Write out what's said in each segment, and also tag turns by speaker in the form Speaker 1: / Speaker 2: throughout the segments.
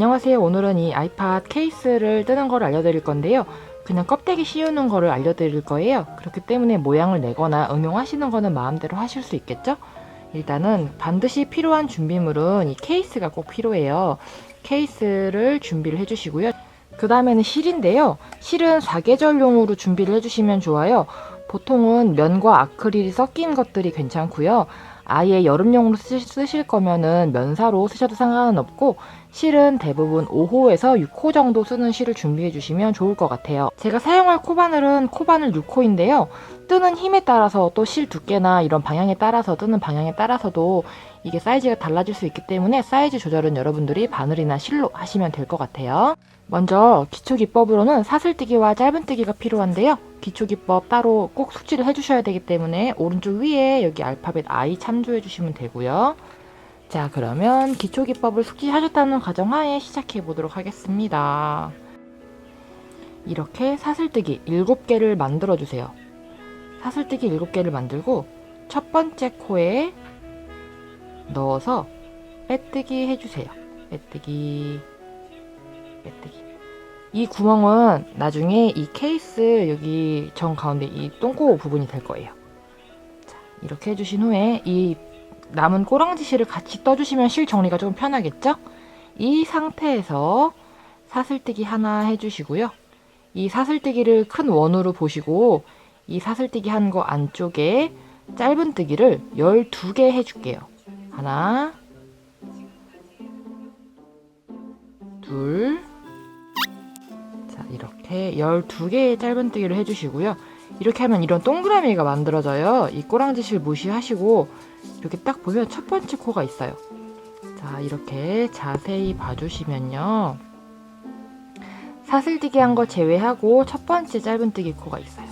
Speaker 1: 안녕하세요. 오늘은 이 아이팟 케이스를 뜨는 걸 알려드릴 건데요. 그냥 껍데기 씌우는 거를 알려드릴 거예요. 그렇기 때문에 모양을 내거나 응용하시는 거는 마음대로 하실 수 있겠죠? 일단은 반드시 필요한 준비물은 이 케이스가 꼭 필요해요. 케이스를 준비를 해주시고요. 그 다음에는 실인데요. 실은 사계절용으로 준비를 해주시면 좋아요. 보통은 면과 아크릴이 섞인 것들이 괜찮고요. 아예 여름용으로 쓰실 거면은 면사로 쓰셔도 상관은 없고, 실은 대부분 5호에서 6호 정도 쓰는 실을 준비해 주시면 좋을 것 같아요. 제가 사용할 코바늘은 코바늘 6호인데요. 뜨는 힘에 따라서 또 실 두께나 이런 방향에 따라서 뜨는 방향에 따라서도 이게 사이즈가 달라질 수 있기 때문에 사이즈 조절은 여러분들이 바늘이나 실로 하시면 될 것 같아요. 먼저 기초기법으로는 사슬뜨기와 짧은뜨기가 필요한데요. 기초기법 따로 꼭 숙지를 해주셔야 되기 때문에 오른쪽 위에 여기 알파벳 I 참조해 주시면 되고요. 자, 그러면 기초기법을 숙지하셨다는 가정하에 시작해 보도록 하겠습니다. 이렇게 사슬뜨기 7개를 만들어 주세요. 사슬뜨기 7개를 만들고 첫 번째 코에 넣어서 빼뜨기 해주세요. 빼뜨기. 이 구멍은 나중에 이 케이스 여기 정 가운데 이 똥꼬 부분이 될 거예요. 자, 이렇게 해주신 후에 이 남은 꼬랑지 실을 같이 떠주시면 실 정리가 조금 편하겠죠? 이 상태에서 사슬뜨기 하나 해주시고요. 이 사슬뜨기를 큰 원으로 보시고 이 사슬뜨기 한 거 안쪽에 짧은뜨기를 12개 해줄게요. 하나, 둘, 자, 이렇게 12개의 짧은뜨기를 해주시고요. 이렇게 하면 이런 동그라미가 만들어져요. 이 꼬랑지 실 무시하시고 이렇게 딱 보면 첫 번째 코가 있어요. 자, 이렇게 자세히 봐주시면요. 사슬뜨기 한 거 제외하고 첫 번째 짧은뜨기 코가 있어요.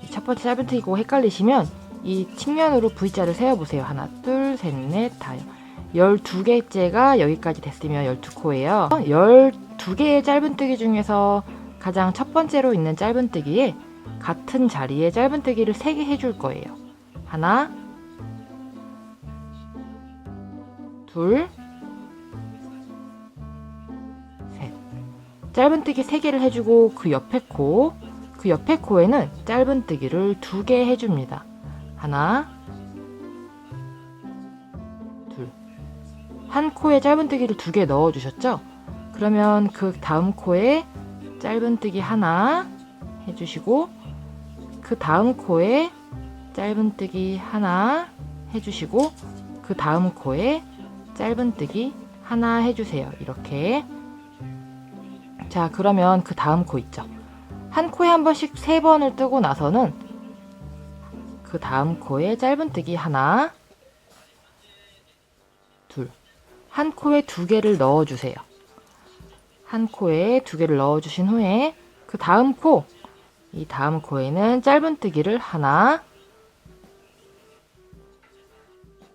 Speaker 1: 이 첫 번째 짧은뜨기 코 헷갈리시면 이 측면으로 V자를 세워보세요. 하나, 둘, 셋, 넷, 다요. 12개째가 여기까지 됐으면 12코예요. 12개의 짧은뜨기 중에서 가장 첫 번째로 있는 짧은뜨기에 같은 자리에 짧은뜨기를 3개 해줄 거예요. 하나, 둘, 셋. 짧은뜨기 3개를 해주고 그 옆에 코에는 짧은뜨기를 2개 해줍니다. 하나, 둘. 한 코에 짧은뜨기를 2개 넣어주셨죠? 그러면 그 다음 코에 짧은뜨기 하나 해주시고 그 다음 코에 짧은뜨기 하나 해주시고 그 다음 코에 짧은뜨기 하나 해주세요. 이렇게. 자, 그러면 그 다음 코 있죠? 한 코에 한 번씩 3번을 뜨고 나서는 그 다음 코에 짧은뜨기 하나, 둘. 한 코에 2개를 넣어주세요. 한 코에 2개를 넣어주신 후에 그 다음 코, 이 다음 코에는 짧은뜨기를 하나,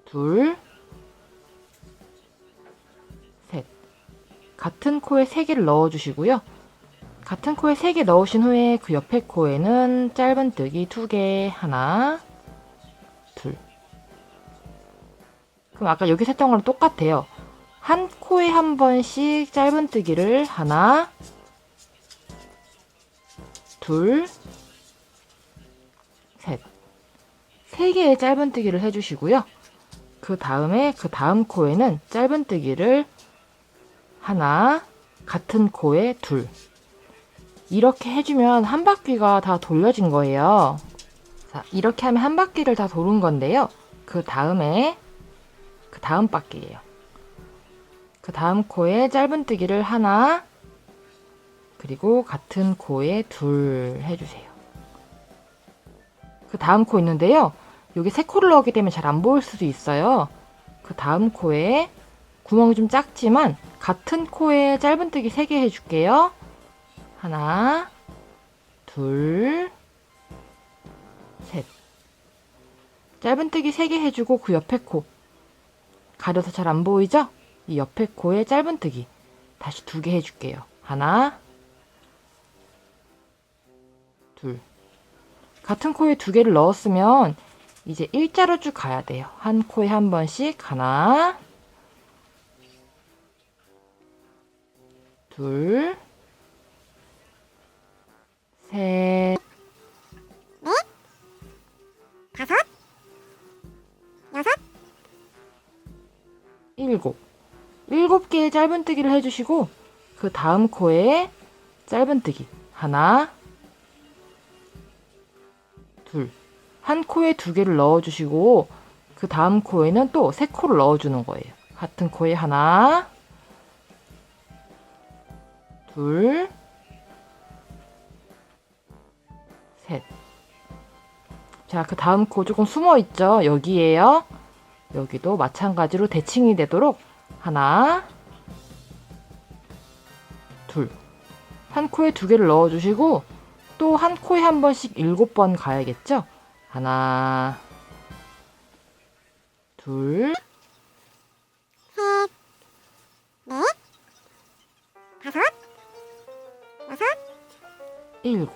Speaker 1: 둘, 셋. 같은 코에 3개를 넣어주시고요. 같은 코에 3개 넣으신 후에 그 옆에 코에는 짧은뜨기 2개, 하나, 둘. 그럼 아까 여기 했던 거랑 똑같아요. 한 코에 한 번씩 짧은뜨기를 하나, 둘, 셋. 3개의 짧은뜨기를 해주시고요. 그 다음에 그 다음 코에는 짧은뜨기를 하나, 같은 코에 둘. 이렇게 해주면 한 바퀴가 다 돌려진 거예요. 자, 이렇게 하면 한 바퀴를 다 도는 건데요. 그 다음에 그 다음 바퀴예요. 그 다음 코에 짧은뜨기를 하나, 그리고 같은 코에 둘 해주세요. 그 다음 코 있는데요. 여기 3코를 넣었기 때문에 잘 안 보일 수도 있어요. 그 다음 코에 구멍이 좀 작지만 같은 코에 짧은뜨기 3개 해줄게요. 하나, 둘, 셋. 짧은뜨기 3개 해주고 그 옆에 코 가려서 잘 안 보이죠? 이 옆에 코에 짧은뜨기 다시 2개 해줄게요. 하나, 둘. 같은 코에 2개를 넣었으면 이제 일자로 쭉 가야 돼요. 한 코에 한 번씩 하나, 둘, 셋,
Speaker 2: 다섯, 여섯,
Speaker 1: 일곱. 7개의 짧은뜨기를 해주시고 그 다음 코에 짧은뜨기 하나, 둘. 한 코에 2개를 넣어주시고 그 다음 코에는 또 3코를 넣어주는 거예요. 같은 코에 하나, 둘, 셋. 자, 그 다음 코 조금 숨어 있죠? 여기에요. 여기도 마찬가지로 대칭이 되도록 하나, 둘. 한 코에 2개를 넣어주시고 또 한 코에 한 번씩 7번 가야겠죠? 하나, 둘,
Speaker 2: 셋, 넷, 다섯, 여섯,
Speaker 1: 7.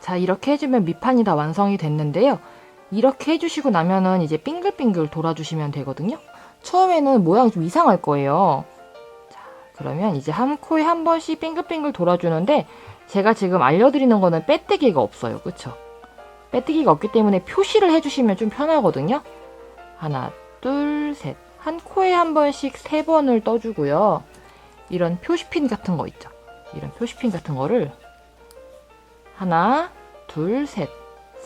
Speaker 1: 자, 이렇게 해주면 밑판이 다 완성이 됐는데요. 이렇게 해주시고 나면은 이제 빙글빙글 돌아주시면 되거든요. 처음에는 모양이 좀 이상할 거예요. 자, 그러면 이제 한 코에 한 번씩 빙글빙글 돌아주는데 제가 지금 알려드리는 거는 빼뜨기가 없어요. 그쵸? 빼뜨기가 없기 때문에 표시를 해주시면 좀 편하거든요. 하나, 둘, 셋. 한 코에 한 번씩 3번을 떠주고요. 이런 표시핀 같은 거 있죠? 이런 표시핀 같은 거를 하나, 둘, 셋.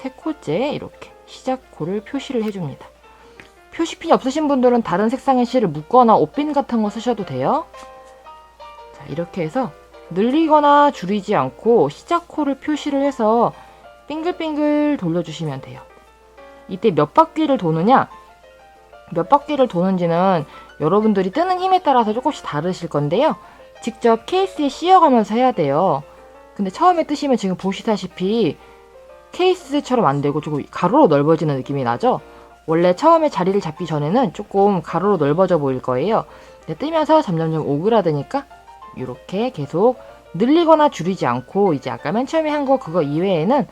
Speaker 1: 3코째 이렇게 시작코를 표시를 해줍니다. 표시핀이 없으신 분들은 다른 색상의 실을 묶거나 옷핀 같은 거 쓰셔도 돼요. 자, 이렇게 해서 늘리거나 줄이지 않고 시작코를 표시를 해서 빙글빙글 돌려주시면 돼요. 이때 몇 바퀴를 도느냐? 몇 바퀴를 도는지는 여러분들이 뜨는 힘에 따라서 조금씩 다르실 건데요. 직접 케이스에 씌워가면서 해야 돼요. 근데 처음에 뜨시면 지금 보시다시피 케이스처럼 안 되고 조금 가로로 넓어지는 느낌이 나죠? 원래 처음에 자리를 잡기 전에는 조금 가로로 넓어져 보일 거예요. 근데 뜨면서 점점점 오그라드니까 이렇게 계속 늘리거나 줄이지 않고 이제 아까 맨 처음에 한 거 그거 이외에는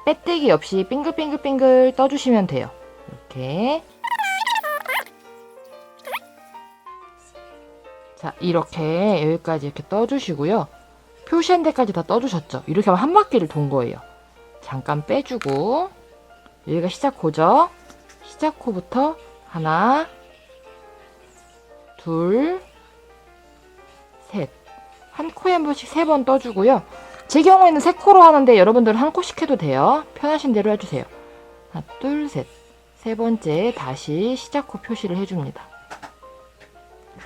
Speaker 1: 빼뜨기 없이 빙글빙글빙글 떠주시면 돼요. 이렇게. 자, 이렇게 여기까지 이렇게 떠주시고요. 표시한 데까지 다 떠주셨죠? 이렇게 하면 한 바퀴를 돈 거예요. 잠깐 빼주고 여기가 시작코죠? 시작코부터 하나, 둘, 셋. 한 코에 한 번씩 3번 떠주고요. 제 경우에는 3코로 하는데 여러분들은 한 코씩 해도 돼요. 편하신 대로 해주세요. 하나, 둘, 셋. 3번째 다시 시작코 표시를 해줍니다.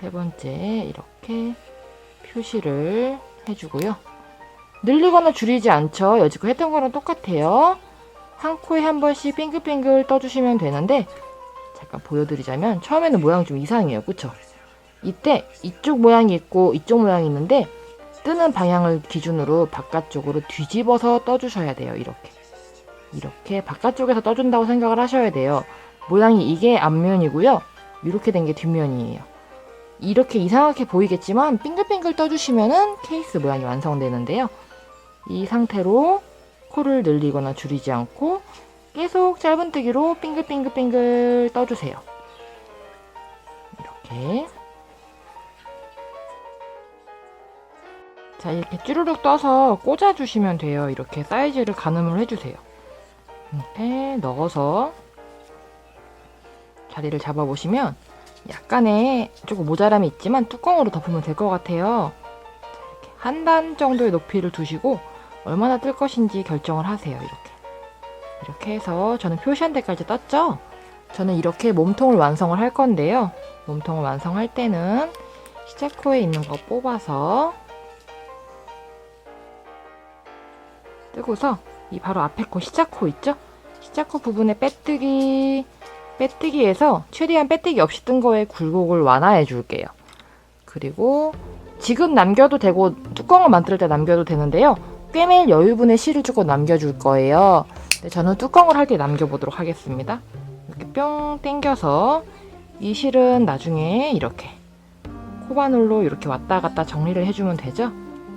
Speaker 1: 3번째 이렇게 표시를 해주고요. 늘리거나 줄이지 않죠. 여지껏 했던 거랑 똑같아요. 한 코에 한 번씩 빙글빙글 떠주시면 되는데 잠깐 보여드리자면 처음에는 모양이 좀 이상해요. 그쵸? 이때 이쪽 모양이 있고 이쪽 모양이 있는데 뜨는 방향을 기준으로 바깥쪽으로 뒤집어서 떠주셔야 돼요. 이렇게 바깥쪽에서 떠준다고 생각을 하셔야 돼요. 모양이 이게 앞면이고요. 이렇게 된 게 뒷면이에요. 이렇게 이상하게 보이겠지만 빙글빙글 떠주시면은 케이스 모양이 완성되는데요. 이 상태로 코를 늘리거나 줄이지 않고 계속 짧은뜨기로 빙글빙글빙글 떠주세요. 이렇게. 자, 이렇게 쭈루룩 떠서 꽂아주시면 돼요. 이렇게 사이즈를 가늠을 해주세요. 이렇게 넣어서 자리를 잡아보시면 약간의 조금 모자람이 있지만 뚜껑으로 덮으면 될 것 같아요. 이렇게 한 단 정도의 높이를 두시고 얼마나 뜰 것인지 결정을 하세요. 이렇게 해서 저는 표시한 데까지 떴죠? 저는 이렇게 몸통을 완성을 할 건데요. 몸통을 완성할 때는 시작코에 있는 거 뽑아서 뜨고서 이 바로 앞에 코 시작코 있죠? 시작코 부분에 빼뜨기에서 최대한 빼뜨기 없이 뜬 거에 굴곡을 완화해 줄게요. 그리고 지금 남겨도 되고 뚜껑을 만들 때 남겨도 되는데요. 꿰맬 여유분의 실을 조금 남겨줄 거예요. 근데 저는 뚜껑을 할 때 남겨보도록 하겠습니다. 이렇게 뿅 당겨서 이 실은 나중에 이렇게 코바늘로 이렇게 왔다 갔다 정리를 해주면 되죠.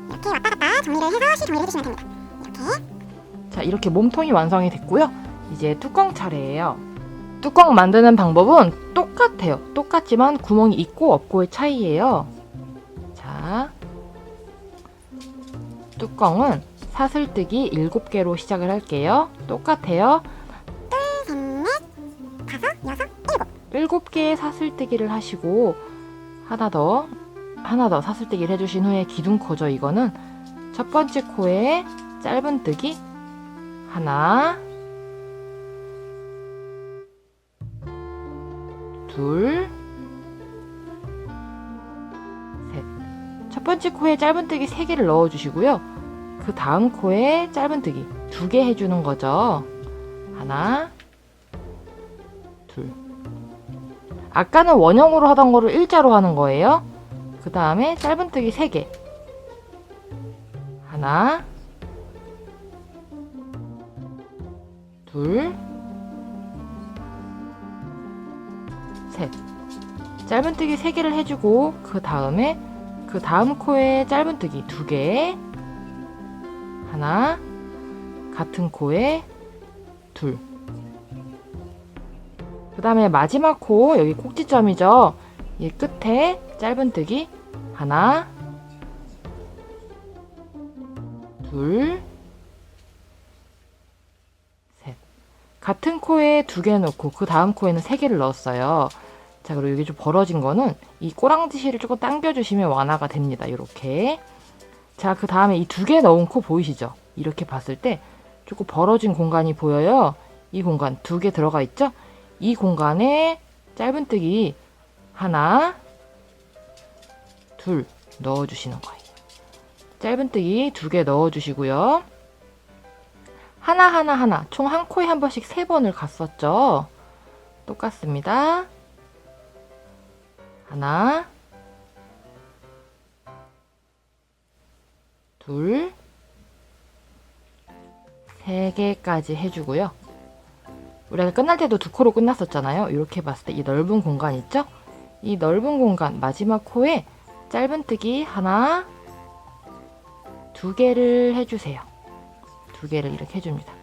Speaker 2: 이렇게 왔다 갔다 정리를 해서 실 정리를 해주시면 됩니다. 이렇게.
Speaker 1: 자, 이렇게 몸통이 완성이 됐고요. 이제 뚜껑 차례예요. 뚜껑 만드는 방법은 똑같아요. 똑같지만 구멍이 있고 없고의 차이예요. 자, 뚜껑은 사슬뜨기 7개로 시작을 할게요. 똑같아요.
Speaker 2: 셋, 넷, 다섯, 여섯, 일곱.
Speaker 1: 7개의 사슬뜨기를 하시고 하나 더 사슬뜨기를 해주신 후에 기둥코죠. 이거는 첫 번째 코에 짧은뜨기 하나, 둘, 셋. 첫 번째 코에 짧은뜨기 3개를 넣어주시고요. 그 다음 코에 짧은뜨기 2개 해주는 거죠. 하나, 둘. 아까는 원형으로 하던 거를 일자로 하는 거예요. 그 다음에 짧은뜨기 3개. 하나, 둘, 셋. 짧은뜨기 3개를 해주고 그 다음에 그 다음 코에 짧은뜨기 2개. 하나, 같은 코에 둘. 그 다음에 마지막 코, 여기 꼭지점이죠. 이 끝에 짧은뜨기 하나, 둘, 셋. 같은 코에 2개 넣고 그 다음 코에는 3개를 넣었어요. 자, 그리고 여기 좀 벌어진 거는 이 꼬랑지실을 조금 당겨주시면 완화가 됩니다. 이렇게. 자, 그 다음에 이 2개 넣은 코 보이시죠? 이렇게 봤을 때 조금 벌어진 공간이 보여요. 이 공간 2개 들어가 있죠? 이 공간에 짧은뜨기 하나, 둘 넣어주시는 거예요. 짧은뜨기 2개 넣어주시고요. 하나 총 한 코에 한 번씩 3번을 갔었죠. 똑같습니다. 하나, 둘, 3개까지 해주고요. 우리가 끝날 때도 2코로 끝났었잖아요. 이렇게 봤을 때 이 넓은 공간 있죠? 이 넓은 공간 마지막 코에 짧은뜨기 하나, 2개를 해주세요. 2개를 이렇게 해줍니다.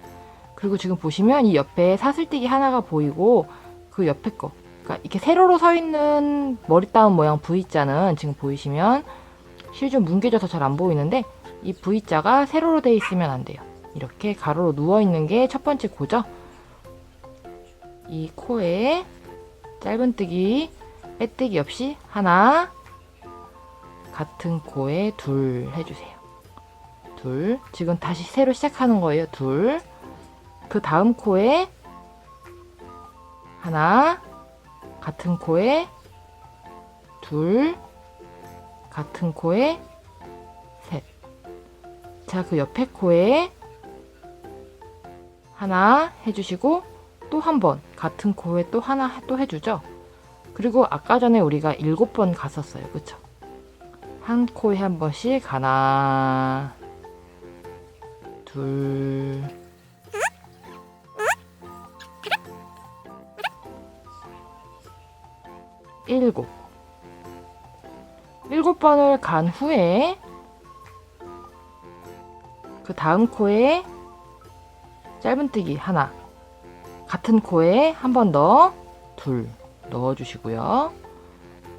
Speaker 1: 그리고 지금 보시면 이 옆에 사슬뜨기 하나가 보이고 그 옆에 거, 그러니까 이렇게 세로로 서 있는 머리 따은 모양 V자는 지금 보이시면 실 좀 뭉개져서 잘 안 보이는데 이 V자가 세로로 돼 있으면 안 돼요. 이렇게 가로로 누워 있는 게 첫 번째 코죠. 이 코에 짧은뜨기 빼뜨기 없이 하나, 같은 코에 둘 해주세요. 둘. 지금 다시 새로 시작하는 거예요. 둘. 그 다음 코에 하나, 같은 코에 둘, 같은 코에 셋. 자, 그 옆에 코에 하나 해주시고 또 한 번 같은 코에 또 하나 또 해주죠. 그리고 아까 전에 우리가 7번 갔었어요. 그쵸? 한 코에 한 번씩 하나, 둘, 일곱. 7번을 간 후에 그 다음 코에 짧은뜨기 하나, 같은 코에 한 번 더 둘 넣어주시고요.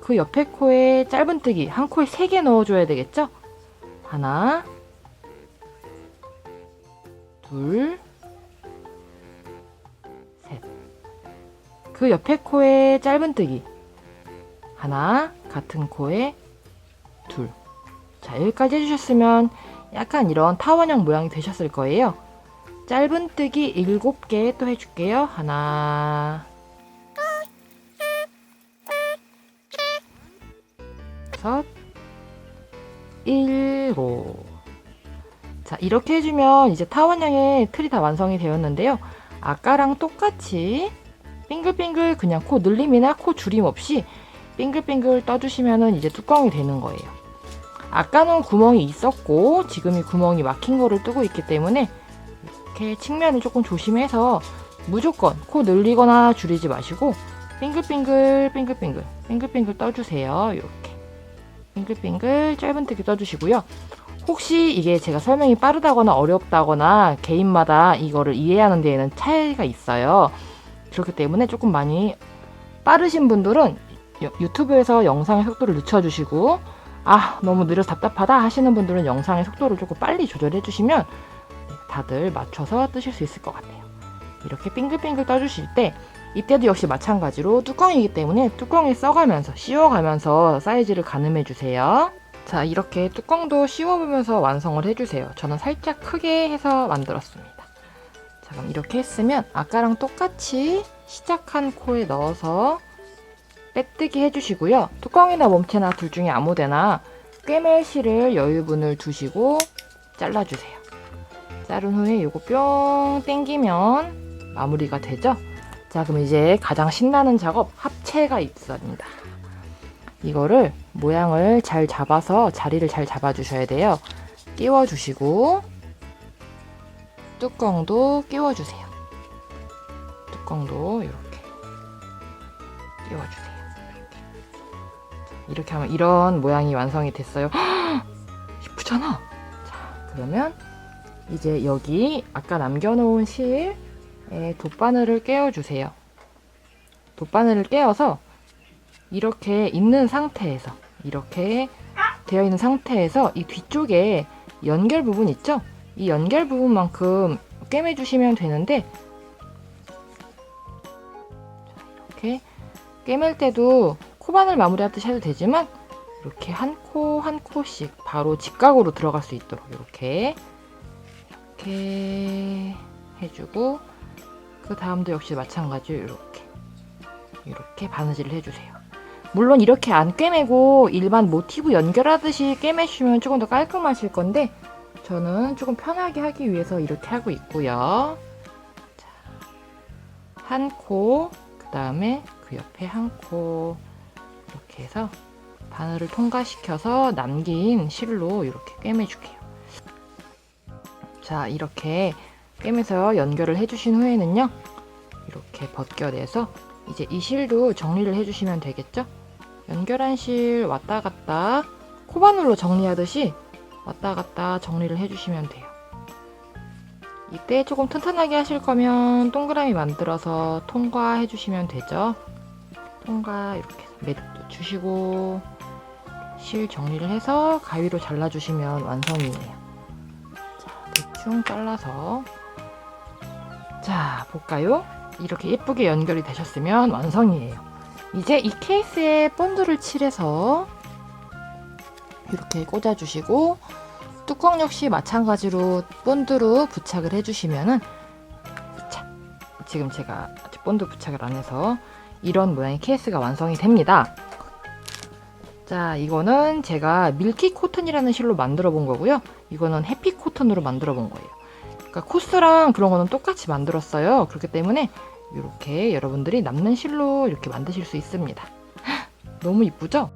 Speaker 1: 그 옆에 코에 짧은뜨기 한 코에 3개 넣어줘야 되겠죠? 하나, 둘, 셋. 그 옆에 코에 짧은뜨기 하나, 같은 코에 둘. 자, 여기까지 해주셨으면 약간 이런 타원형 모양이 되셨을 거예요. 짧은뜨기 7개 또 해줄게요. 하나, 섯, 7. 자, 이렇게 해주면 이제 타원형의 틀이 다 완성이 되었는데요. 아까랑 똑같이 빙글빙글 그냥 코 늘림이나 코 줄임 없이 빙글빙글 떠주시면은 이제 뚜껑이 되는 거예요. 아까는 구멍이 있었고 지금이 구멍이 막힌 거를 뜨고 있기 때문에 이렇게 측면을 조금 조심해서 무조건 코 늘리거나 줄이지 마시고 빙글빙글 빙글빙글 빙글빙글 떠주세요. 이렇게 빙글빙글 짧은뜨기 떠주시고요. 혹시 이게 제가 설명이 빠르다거나 어렵다거나 개인마다 이거를 이해하는 데에는 차이가 있어요. 그렇기 때문에 조금 많이 빠르신 분들은 유튜브에서 영상의 속도를 늦춰주시고 너무 느려서 답답하다 하시는 분들은 영상의 속도를 조금 빨리 조절해 주시면 다들 맞춰서 뜨실 수 있을 것 같아요. 이렇게 빙글빙글 떠주실 때 이때도 역시 마찬가지로 뚜껑이기 때문에 뚜껑에 써가면서 씌워가면서 사이즈를 가늠해 주세요. 자, 이렇게 뚜껑도 씌워보면서 완성을 해주세요. 저는 살짝 크게 해서 만들었습니다. 자, 그럼 이렇게 했으면 아까랑 똑같이 시작한 코에 넣어서 빼뜨기 해주시고요. 뚜껑이나 몸체나 둘 중에 아무데나 꿰맬 실을 여유분을 두시고 잘라주세요. 자른 후에 요거 뿅 당기면 마무리가 되죠? 자, 그럼 이제 가장 신나는 작업, 합체가 있습니다. 이거를 모양을 잘 잡아서 자리를 잘 잡아주셔야 돼요. 끼워주시고 뚜껑도 끼워주세요. 뚜껑도 이렇게 끼워주세요. 이렇게 하면 이런 모양이 완성이 됐어요. 예쁘잖아. 자, 그러면 이제 여기 아까 남겨놓은 실에 돗바늘을 깨워주세요. 돗바늘을 깨워서 이렇게 있는 상태에서 이렇게 되어 있는 상태에서 이 뒤쪽에 연결 부분 있죠? 이 연결 부분만큼 꿰매주시면 되는데 이렇게 꿰맬 때도 코바늘 마무리하듯이 해도 되지만 이렇게 한 코 한 코씩 바로 직각으로 들어갈 수 있도록 이렇게 해주고 그 다음도 역시 마찬가지로 이렇게 바느질을 해주세요. 물론 이렇게 안 꿰매고 일반 모티브 연결하듯이 꿰매시면 조금 더 깔끔하실 건데 저는 조금 편하게 하기 위해서 이렇게 하고 있고요. 한 코, 그 다음에 그 옆에 한 코 이렇게 해서 바늘을 통과시켜서 남긴 실로 이렇게 꿰매줄게요. 자, 이렇게 꿰매서 연결을 해주신 후에는요. 이렇게 벗겨내서 이제 이 실도 정리를 해주시면 되겠죠? 연결한 실 왔다 갔다 코바늘로 정리하듯이 왔다 갔다 정리를 해주시면 돼요. 이때 조금 튼튼하게 하실 거면 동그라미 만들어서 통과해 주시면 되죠. 통과 이렇게 매듭도 주시고 실 정리를 해서 가위로 잘라주시면 완성이에요. 자, 대충 잘라서 자, 볼까요? 이렇게 예쁘게 연결이 되셨으면 완성이에요. 이제 이 케이스에 본드를 칠해서 이렇게 꽂아주시고 뚜껑 역시 마찬가지로 본드로 부착을 해주시면은 지금 제가 아직 본드 부착을 안 해서 이런 모양의 케이스가 완성이 됩니다. 자, 이거는 제가 밀키 코튼이라는 실로 만들어 본 거고요. 이거는 해피 코튼으로 만들어 본 거예요. 그러니까 코스랑 그런 거는 똑같이 만들었어요. 그렇기 때문에 이렇게 여러분들이 남는 실로 이렇게 만드실 수 있습니다. 너무 이쁘죠?